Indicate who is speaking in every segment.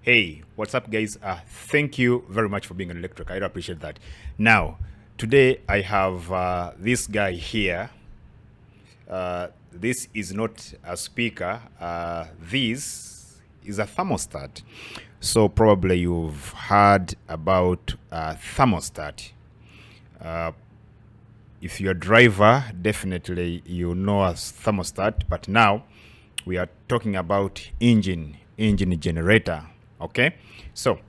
Speaker 1: Hey, what's up, guys? Thank you very much for being an electric. I appreciate that. Now, today I have this guy here. This is not a speaker. This is a thermostat. So probably you've heard about thermostat. If you're a driver, definitely you know a thermostat. But now we are talking about engine generator. Okay, so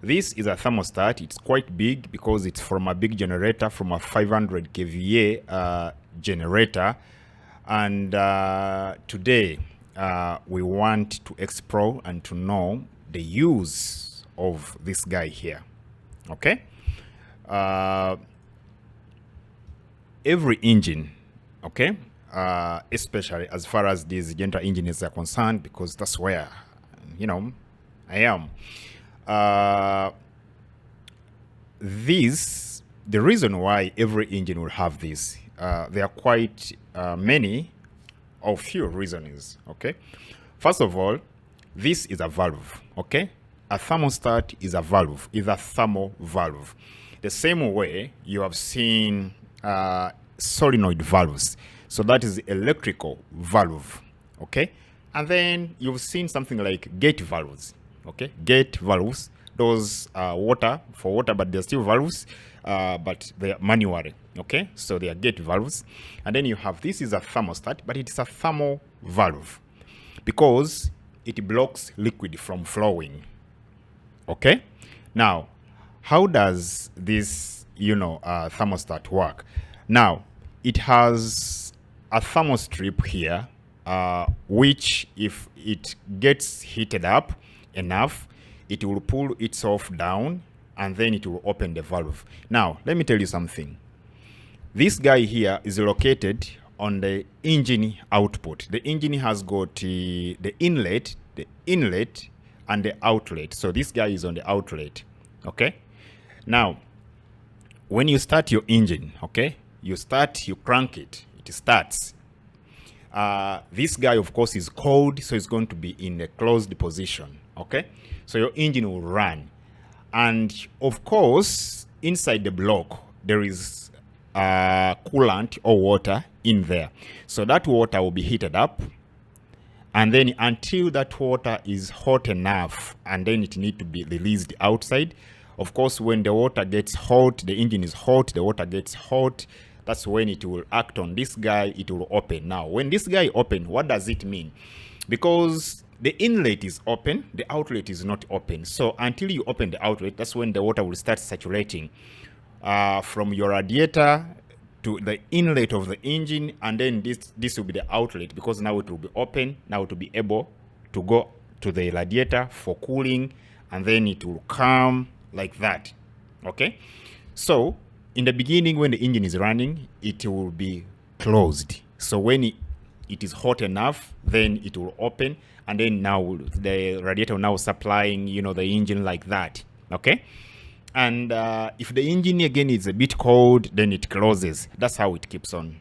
Speaker 1: this is a thermostat. It's quite big because it's from a big generator, from a 500 kVA generator. And today we want to explore and to know the use of this guy here. Okay, every engine, okay, especially as far as these generator engines are concerned, because that's where I am. The reason why every engine will have this, there are quite many or few reasons, okay? First of all, this is a valve, okay? A thermostat is a valve, is a thermal valve. The same way you have seen solenoid valves. So that is electrical valve, okay? And then you've seen something like gate valves. Okay, gate valves, those water, but they're still valves, but they're manually. Okay, so they are gate valves. And then you have, this is a thermostat, but it's a thermal valve because it blocks liquid from flowing. Okay, now how does this thermostat work? Now it has a thermostrip here, which if it gets heated up enough, it will pull itself down and then it will open the valve. Now let me tell you something. This guy here is located on the engine output. The engine has got the inlet and the outlet. So this guy is on the outlet. Okay, now when you start your engine, okay, you crank it, it starts. This guy, of course, is cold, so it's going to be in a closed position. Okay, so your engine will run, and of course, inside the block there is coolant or water in there. So that water will be heated up, and then until that water is hot enough, and then it needs to be released outside. Of course, when the water gets hot, the engine is hot, the water gets hot. That's when it will act on this guy, it will open. Now, when this guy open, what does it mean? Because the inlet is open, the outlet is not open. So until you open the outlet, that's when the water will start saturating from your radiator to the inlet of the engine, and then this will be the outlet, because now it will be open, now it will be able to go to the radiator for cooling, and then it will come like that. Okay, so in the beginning, when the engine is running, it will be closed. So when it is hot enough, then it will open, and then now the radiator now supplying the engine like that. Okay, and if the engine again is a bit cold, then it closes. That's how it keeps on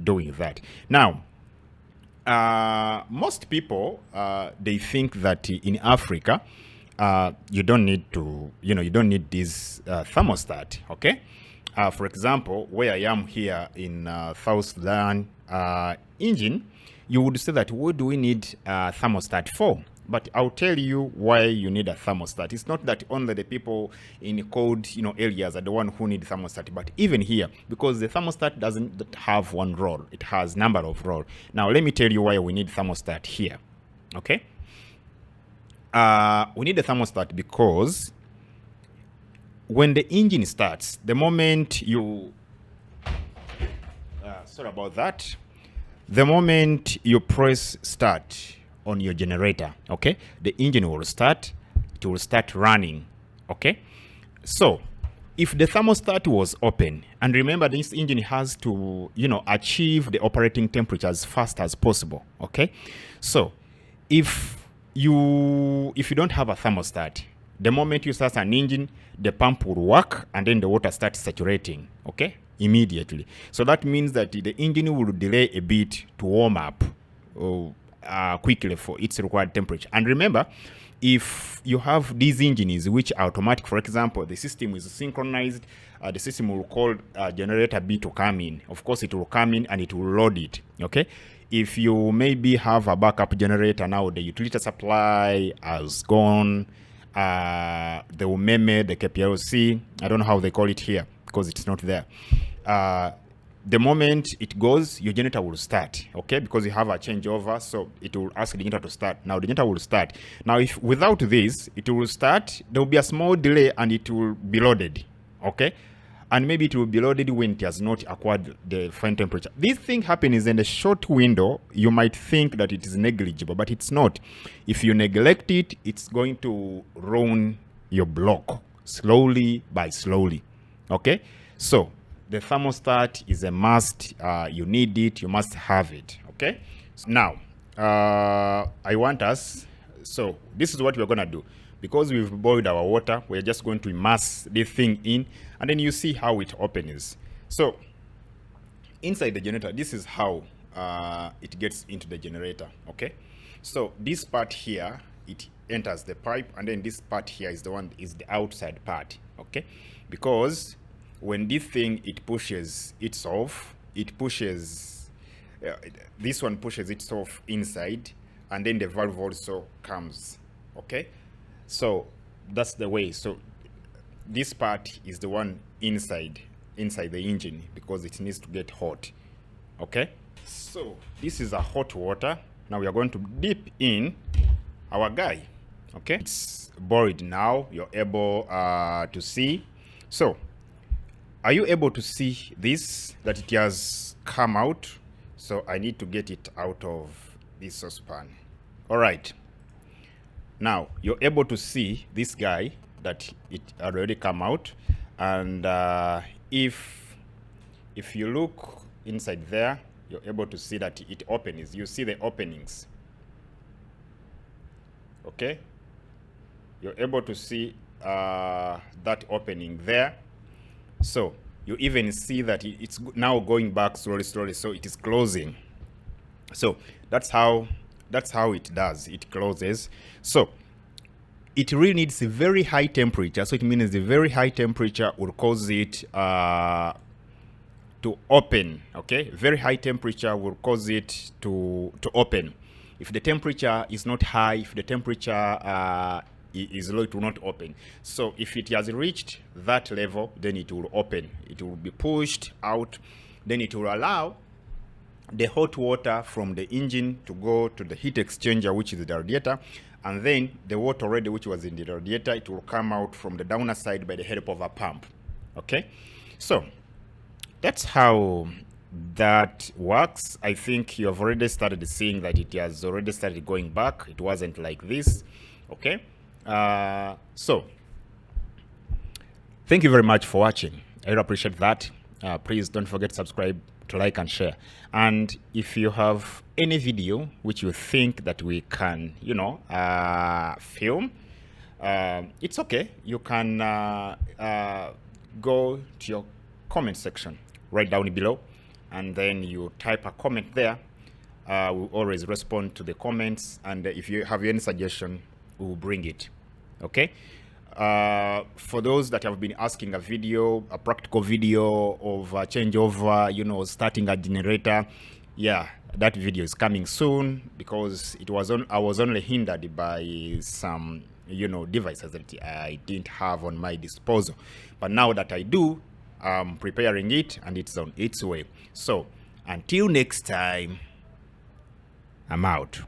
Speaker 1: doing that. Now most people they think that in Africa you don't need to you don't need this thermostat. Okay, for example, where I am here in South Sudan, engine, you would say that what do we need a thermostat for? But I'll tell you why you need a thermostat. It's not that only the people in cold areas are the one who need thermostat, but even here, because the thermostat doesn't have one role, it has number of roles. Now let me tell you why we need thermostat here. Okay, we need a thermostat because when the engine starts, the moment you sorry about that, the moment you press start on your generator, okay, the engine will start, it will start running. Okay, so if the thermostat was open, and remember this engine has to achieve the operating temperature as fast as possible. Okay, so if you don't have a thermostat, the moment you start an engine, the pump will work, and then the water starts saturating, okay, immediately. So that means that the engine will delay a bit to warm up quickly for its required temperature. And remember, if you have these engines which are automatic, for example, the system is synchronized, the system will call generator B to come in. Of course, it will come in and it will load it. Okay. If you maybe have a backup generator now, the utility supply has gone, the umeme, the KPLC, I don't know how they call it here because it's not there. The moment it goes, your generator will start, okay? Because you have a changeover, so it will ask the generator to start. Now the generator will start. Now if without this, it will start, there will be a small delay and it will be loaded, okay? And maybe it will be loaded when it has not acquired the fine temperature. This thing happens in a short window. You might think that it is negligible, but it's not. If you neglect it, it's going to ruin your block slowly by slowly, okay? So the thermostat is a must. You need it. You must have it. Okay. Now, I want us. So this is what we're gonna do. Because we've boiled our water, we're just going to immerse this thing in, and then you see how it opens. So inside the generator, this is how it gets into the generator. Okay. So this part here, it enters the pipe, and then this part here is the outside part. Okay. Because when this thing it pushes itself, it pushes this one pushes itself inside, and then the valve also comes. Okay, so that's the way. So this part is the one inside the engine because it needs to get hot. Okay, so this is a hot water. Now we are going to dip in our guy. Okay, it's boiled now. You're able to see. So are you able to see this, that it has come out? So I need to get it out of this saucepan. All right. Now you're able to see this guy that it already come out. And if you look inside there, you're able to see that it opens. You see the openings. Okay. You're able to see that opening there. So you even see that it's now going back slowly, so it is closing. So that's how it does. It closes. So it really needs a very high temperature. So it means the very high temperature will cause it to open. Okay, very high temperature will cause it to open. If the temperature is not high, if the temperature is low, it will not open. So if it has reached that level, then it will open. It will be pushed out. Then it will allow the hot water from the engine to go to the heat exchanger, which is the radiator, and then the water already which was in the radiator, it will come out from the downer side by the help of a pump. Okay, so that's how that works. I think you have already started seeing that it has already started going back. It wasn't like this. Okay. So thank you very much for watching. I really appreciate that. Please don't forget to subscribe, to like and share. And if you have any video which you think that we can, film, it's okay. You can go to your comment section right down below, and then you type a comment there. We'll always respond to the comments, and if you have any suggestion, we'll bring it. Okay, for those that have been asking a practical video of a changeover, starting a generator, yeah, that video is coming soon, because I was only hindered by some devices that I didn't have on my disposal, but now that I do, I'm preparing it and it's on its way. So until next time, I'm out.